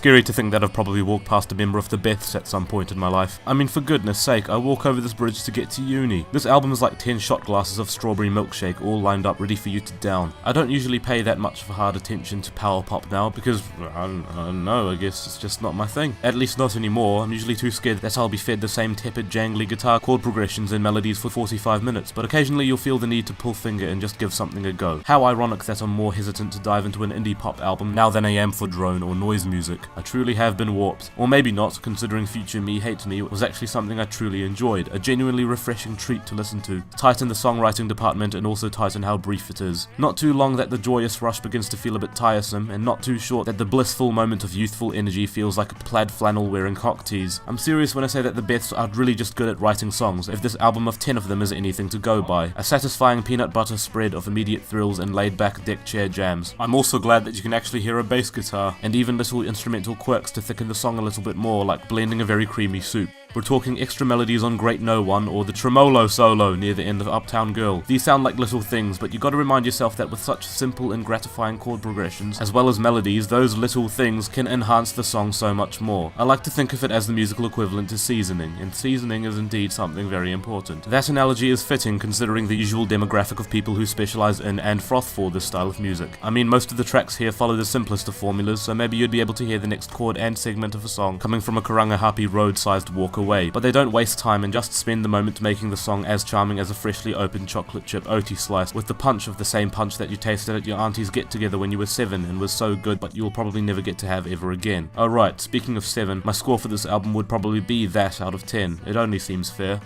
scary to think that I've probably walked past a member of the Beths at some point in my life. I mean, for goodness sake, I walk over this bridge to get to uni. This album is like 10 shot glasses of strawberry milkshake all lined up ready for you to down. I don't usually pay that much of a hard attention to power pop now because, I don't know, I guess it's just not my thing. At least not anymore. I'm usually too scared that I'll be fed the same tepid jangly guitar chord progressions and melodies for 45 minutes, but occasionally you'll feel the need to pull finger and just give something a go. How ironic that I'm more hesitant to dive into an indie pop album now than I am for drone or noise music. I truly have been warped. Or maybe not, considering Future Me Hates Me was actually something I truly enjoyed, a genuinely refreshing treat to listen to. Tight in the songwriting department and also tight in how brief it is. Not too long that the joyous rush begins to feel a bit tiresome, and not too short that the blissful moment of youthful energy feels like a plaid flannel wearing cock tease. I'm serious when I say that the Beths are really just good at writing songs, if this album of 10 of them is anything to go by. A satisfying peanut butter spread of immediate thrills and laid back deck chair jams. I'm also glad that you can actually hear a bass guitar, and even little instrumental quirks to thicken the song a little bit more, like blending a very creamy soup. We're talking extra melodies on Great No One or the tremolo solo near the end of Uptown Girl. These sound like little things, but you gotta remind yourself that with such simple and gratifying chord progressions, as well as melodies, those little things can enhance the song so much more. I like to think of it as the musical equivalent to seasoning, and seasoning is indeed something very important. That analogy is fitting considering the usual demographic of people who specialize in and froth for this style of music. I mean, most of the tracks here follow the simplest of formulas, so maybe you'd be able to hear the next chord and segment of a song coming from a Karanga Happy road-sized walk away, but they don't waste time and just spend the moment making the song as charming as a freshly opened chocolate chip oatie slice with the punch of the same punch that you tasted at your auntie's get-together when you were 7 and was so good but you'll probably never get to have ever again. Oh right, speaking of 7, my score for this album would probably be that out of 10. It only seems fair.